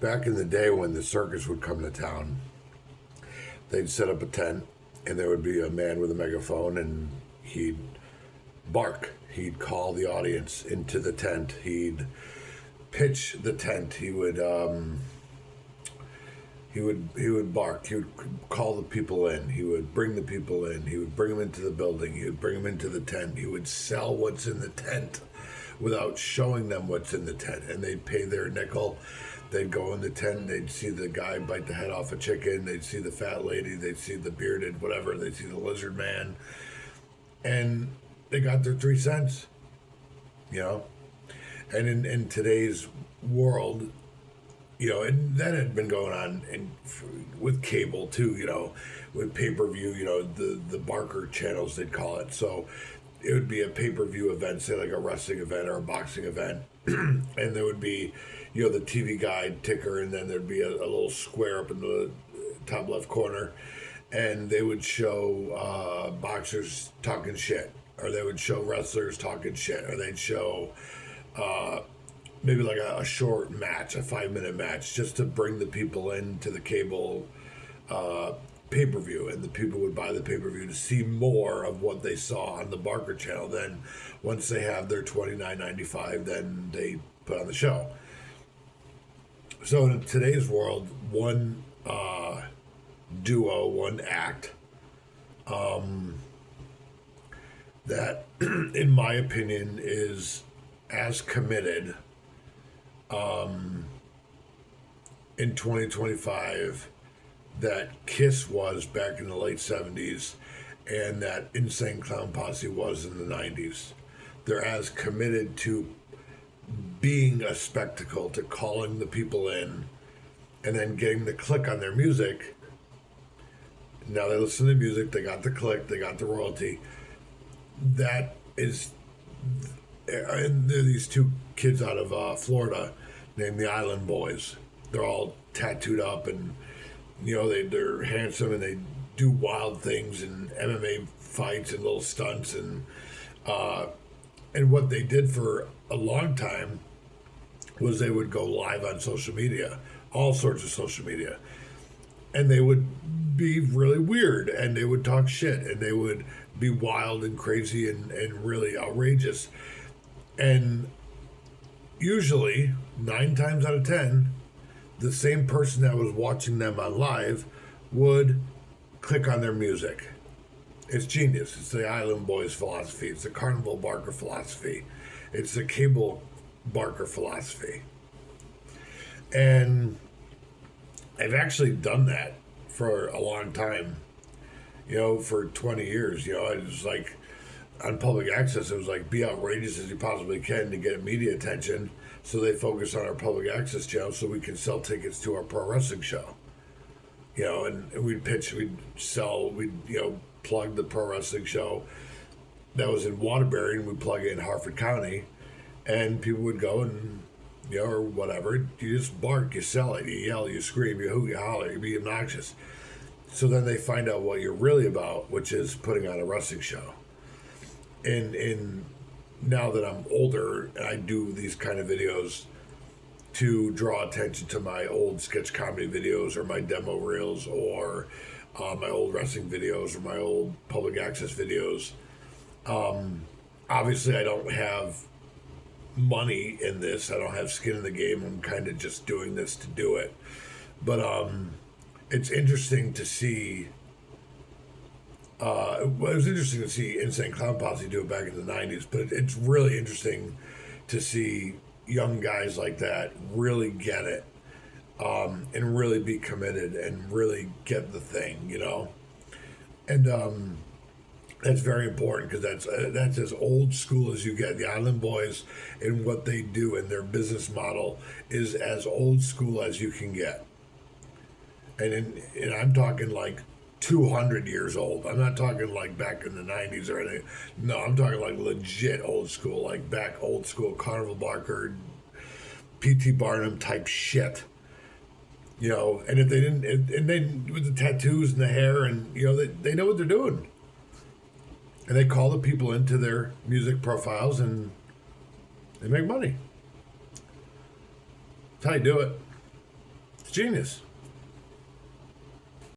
Back in the day when the circus would come to town, they'd set up a tent and there would be a man with a megaphone and he'd bark. He'd call the audience into the tent. He'd pitch the tent. He would bark. He would call the people in. He would bring the people in. He would bring them into the building. He would bring them into the tent. He would sell what's in the tent without showing them what's in the tent. And they'd pay their nickel. They'd go in the tent. They'd see the guy bite the head off a chicken. They'd see the fat lady. They'd see the bearded whatever. They'd see the lizard man. And they got their 3 cents, you know? And in today's world, and that had been going on with cable too, with pay-per-view, the Barker channels, they'd call it. So it would be a pay-per-view event, say like a wrestling event or a boxing event. And there would be, the TV guide ticker, and then there'd be a little square up in the top left corner. And they would show boxers talking shit, or they would show wrestlers talking shit, or they'd show maybe like a short match, a 5-minute match, just to bring the people into the cable pay-per-view, and the people would buy the pay-per-view to see more of what they saw on the Barker channel. Then once they have their $29.95, then they put on the show. So in today's world, one duo, one act that, in my opinion, is as committed in 2025 that Kiss was back in the late 70s and that Insane Clown Posse was in the 90s. They're as committed to being a spectacle, to calling the people in and then getting the click on their music. Now they listen to the music, they got the click, they got the royalty. That is, and there are these two kids out of Florida named the Island Boys. They're all tattooed up, and they're handsome, and they do wild things and MMA fights and little stunts, and what they did for a long time was they would go live on social media, all sorts of social media, and they would be really weird, and they would talk shit, and they would be wild and crazy and really outrageous. And usually, 9 times out of 10, the same person that was watching them on live would click on their music. It's genius. It's the Island Boys philosophy. It's the Carnival Barker philosophy. It's the Cable Barker philosophy. And I've actually done that for a long time, for 20 years. It was like, on public access, it was like, be outrageous as you possibly can to get media attention, so they focus on our public access channel so we can sell tickets to our pro wrestling show. And we'd pitch, we'd plug the pro wrestling show that was in Waterbury, and we'd plug it in Harford County, and people would go and, or whatever, you just bark, you sell it, you yell, you scream, you hoot, you holler, you be obnoxious. So then they find out what you're really about, which is putting on a wrestling show. And now that I'm older, I do these kind of videos to draw attention to my old sketch comedy videos, or my demo reels, or my old wrestling videos, or my old public access videos. Obviously, I don't have money in this. I don't have skin in the game. I'm kind of just doing this to do it. But it's interesting to see. It was interesting to see Insane Clown Posse do it back in the 90s, but it's really interesting to see young guys like that really get it, and really be committed and really get the thing, And that's very important, because that's as old school as you get. The Island Boys and what they do and their business model is as old school as you can get. And I'm talking like 200 years old. I'm not talking like back in the 90s or anything. No, I'm talking like legit old school, like back old school Carnival Barker, P.T. Barnum type shit. And if they didn't, and they, with the tattoos and the hair, and, they know what they're doing. And they call the people into their music profiles, and they make money. That's how you do it. It's genius.